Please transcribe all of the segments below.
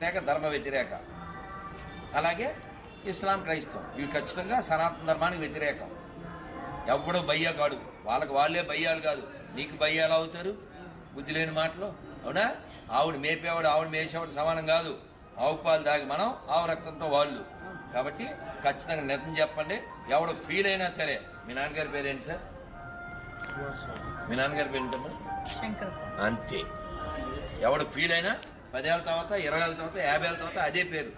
లేక ధర్మ వ్యతిరేక. అలాగే ఇస్లాం, క్రైస్తవం ఇవి ఖచ్చితంగా సనాతన ధర్మానికి వ్యతిరేకం. ఎవడో బయ్యా కాడు, వాళ్ళకి వాళ్ళే బయ్యాలు కాదు, నీకు బయ్యాలు అవుతారు. బుద్ధి లేని మాటలు, అవునా? ఆవిడ మేపేవాడు ఆవిడ మేసేవాడు సమానం కాదు. ఆవు పాలు దాగి మనం, ఆవు రక్తంతో వాళ్ళు. కాబట్టి ఖచ్చితంగా నిజం చెప్పండి. ఎవడు ఫీల్ అయినా సరే. మీ నాన్నగారి పేరేంటి సార్? మీ నాన్నగారి పేరేంటమ్మా? అంతే. ఎవడు ఫీల్ అయినా 10 ఏళ్ళ తర్వాత, 20 ఏళ్ళ తర్వాత, 50 ఏళ్ళ తర్వాత అదే పేరు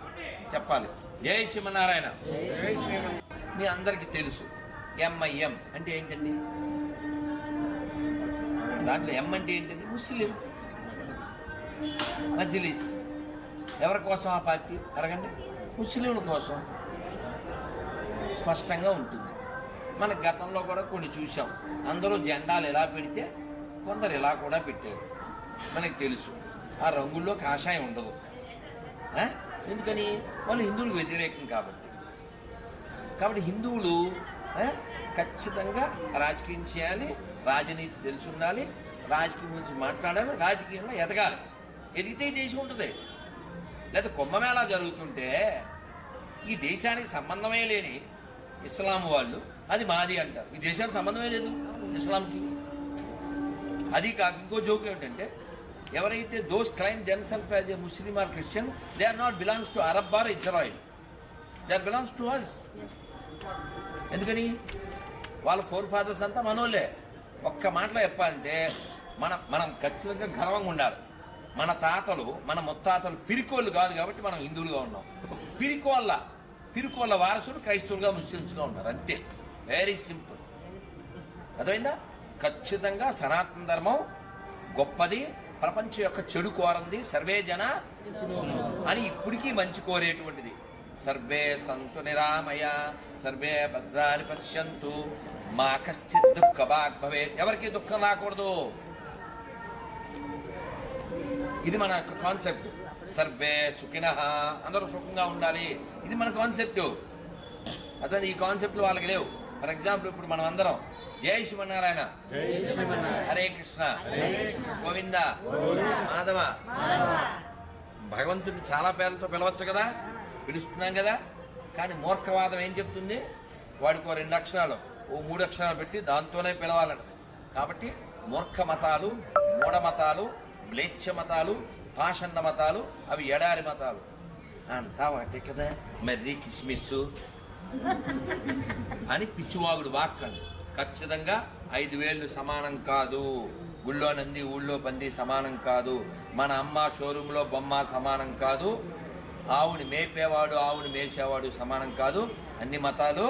చెప్పాలి. జై శ్రీమన్నారాయణ. మీ అందరికీ తెలుసు ఎంఐఎం అంటే ఏంటండి? దాంట్లో ఎం అంటే ఏంటండి? ముస్లిం మజ్లిస్. ఎవరి కోసం ఆ పార్టీ? అడగండి. ముస్లింల కోసం స్పష్టంగా ఉంటుంది. మన గతంలో కూడా కొన్ని చూసాం. అందరూ జెండాలు ఎలా పెడితే కొందరు ఇలా కూడా పెట్టారు. మనకు తెలుసు ఆ రంగుల్లో కాషాయం ఉండదు. ఎందుకని? వాళ్ళు హిందువులకు వ్యతిరేకం కాబట్టి హిందువులు ఖచ్చితంగా రాజకీయం చేయాలి, రాజనీతి తెలిసి ఉండాలి, రాజకీయం గురించి మాట్లాడాలి, రాజకీయంలో ఎదగాలి. ఎదిగితే ఈ దేశం ఉంటుంది. లేదా కుంభమేళా జరుగుతుంటే ఈ దేశానికి సంబంధమే లేని ఇస్లాం వాళ్ళు అది మాది అంటారు. ఈ దేశానికి సంబంధమే లేదు ఇస్లాంకి. అది కాక ఇంకో జోక్ ఏమిటంటే, ఎవరైతే those claim themselves as a Muslim or Christian, they are not belongs to Arab or Israel, they are belongs to us. ఎందుకని? వాళ్ళ ఫోర్ ఫాదర్స్ అంతా మనోళ్ళే. ఒక్క మాటలో చెప్పాలంటే మనం ఖచ్చితంగా గర్వంగా ఉండాలి. మన తాతలు, మన ముత్తాతలు పిరికోళ్ళు కాదు కాబట్టి మనం హిందువులుగా ఉన్నాం. పిరికోళ్ళ వారసులు క్రైస్తవులుగా, ముస్లిమ్స్గా ఉన్నారు. అంతే. Very simple. అర్థమైందా? ఖచ్చితంగా సనాతన ధర్మం గొప్పది, ప్రపంచం యొక్క చెడు కోరంది. సర్వే జన అని ఇప్పటికీ మంచి కోరేటువంటిది. సర్వే సంతు నిరామయ, సర్వే భద్రాని పశ్యంతు, మా కశ్చిత్ దుఃఖ భాగ్ భవేత్. ఎవరికి దుఃఖం రాకూడదు. ఇది మన కాన్సెప్ట్. సర్వే సుఖినః, అందరూ సుఖంగా ఉండాలి. ఇది మన కాన్సెప్ట్. అదే ఈ కాన్సెప్ట్లు వాళ్ళకి లేవు. ఫర్ ఎగ్జాంపుల్ ఇప్పుడు మనం అందరం జై శ్రీమన్నారాయణ, హరే కృష్ణ, గోవింద, మాధవ. భగవంతుడిని చాలా పేర్లతో పిలవచ్చు కదా, పిలుస్తున్నాం కదా. కానీ మూర్ఖవాదం ఏం చెప్తుంది? వాడికి 2 అక్షరాలు, 3 అక్షరాలు పెట్టి దాంతోనే పిలవాలంటది. కాబట్టి మూర్ఖ మతాలు, మూఢ మతాలు, మ్లేచ్ఛ మతాలు, పాషండ మతాలు, అవి ఎడారి మతాలు. అంతా ఒకటే కదా, మర్రి కిస్మిస్సు అని పిచ్చివాగుడు వాక్కండి. ఖచ్చితంగా 5 వేళ్ళు సమానం కాదు. గుళ్ళో నంది, ఊళ్ళో పంది సమానం కాదు. మన అమ్మ షోరూంలో బొమ్మ సమానం కాదు. ఆవుని మేపేవాడు, ఆవుని మేసేవాడు సమానం కాదు. అన్ని మతాలు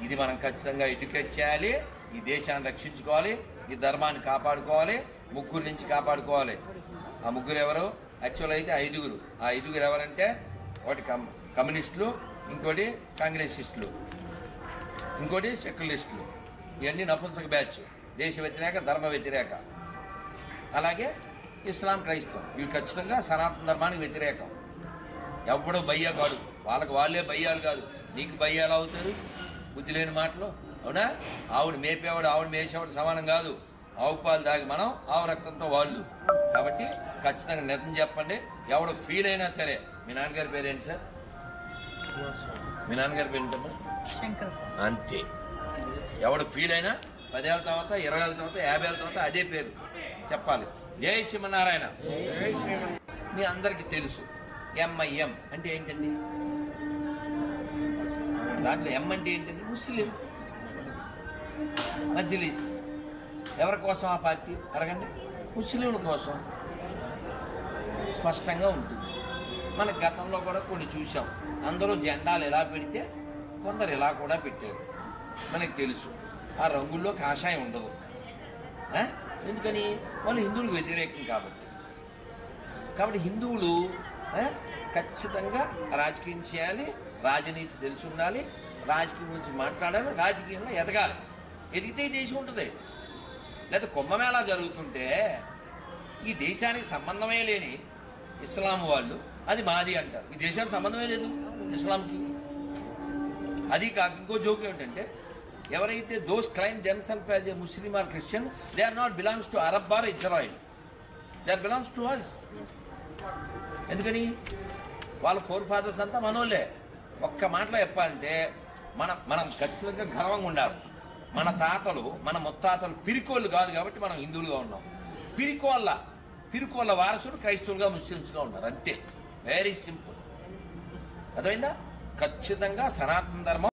ఇది మనం ఖచ్చితంగా ఎడ్యుకేట్ చేయాలి. ఈ దేశాన్ని రక్షించుకోవాలి, ఈ ధర్మాన్ని కాపాడుకోవాలి. ముగ్గురు నుంచి కాపాడుకోవాలి. ఆ ముగ్గురు ఎవరు? యాక్చువల్ అయితే 5. ఆ 5 ఎవరంటే, ఒకటి కమ్యూనిస్టులు, ఇంకోటి కాంగ్రెసిస్టులు, ఇంకోటి సెక్యులరిస్టులు. ఇవన్నీ నపుంసక బ్యాచ్. దేశ వ్యతిరేక, ధర్మ వ్యతిరేక. అలాగే ఇస్లాం, క్రైస్తవం ఇవి ఖచ్చితంగా సనాతన ధర్మానికి వ్యతిరేకం. ఎవడో బయ్యా కాడు, వాళ్ళకి వాళ్ళే బయ్యాలు కాదు, నీకు బయ్యాలు అవుతారు. బుద్ధి లేని మాటలు, అవునా? ఆవిడ మేపేవాడు ఆవిడ మేసేవాడు సమానం కాదు. ఆవు పాలు దాగి మనం, ఆవు రక్తంతో వాళ్ళు. కాబట్టి ఖచ్చితంగా నిజం చెప్పండి. ఎవడు ఫీల్ అయినా సరే. మీ నాన్నగారి పేరేంటి సార్? మీ నాన్నగారి పేరేంటమ్మా? అంతే. ఎవడు ఫీల్ అయినా 10 ఏళ్ళ తర్వాత, 20 ఏళ్ళ తర్వాత, 50 ఏళ్ళ తర్వాత అదే పేరు చెప్పాలి. జై శ్రీమన్నారాయణ. మీ అందరికీ తెలుసు ఎంఐఎం అంటే ఏంటండి? దాంట్లో ఎం అంటే ఏంటండి? ముస్లిం మజ్లిస్. ఎవరి కోసం ఆ పార్టీ? అడగండి. ముస్లింల కోసం స్పష్టంగా ఉంటుంది. మన గతంలో కూడా కొన్ని చూసాం. అందరూ జెండాలు ఎలా పెడితే కొందరు ఇలా కూడా పెట్టారు. మనకు తెలుసు ఆ రంగుల్లో కాషాయం ఉండదు. ఎందుకని? వాళ్ళు హిందువులకు వ్యతిరేకం కాబట్టి హిందువులు ఖచ్చితంగా రాజకీయం చేయాలి, రాజనీతి తెలిసి ఉండాలి, రాజకీయం గురించి మాట్లాడాలి, రాజకీయంలో ఎదగాలి. ఎదిగితే ఈ దేశం ఉంటుంది. లేదా కుంభమేళా జరుగుతుంటే ఈ దేశానికి సంబంధమే లేని ఇస్లాం వాళ్ళు అది మాది అంటారు. ఈ దేశానికి సంబంధమే లేదు ఇస్లాంకి. అది కాక ఇంకో జోక్ ఏమిటంటే, ఎవరైతే those claim themselves as a Muslim or Christian, they are not belongs to Arab or Israel, that belongs to us. ఎందుకని వాళ్ళ ఫోర్ ఫాదర్స్ అంతా మనోళ్ళే. ఒక్క మాటలో చెప్పాలంటే మనం ఖచ్చితంగా గర్వంగా ఉండాలి. మన తాతలు మన ముత్తాతలు పిరికోళ్ళు కాదు కాబట్టి మనం హిందువులుగా ఉన్నాం. పిరికోళ్ళ వారసుడు క్రైస్తవులుగా ముస్లిమ్స్గా ఉన్నారు, అంతే. Very simple. అర్థమైందా? ఖచ్చితంగా సనాతన ధర్మం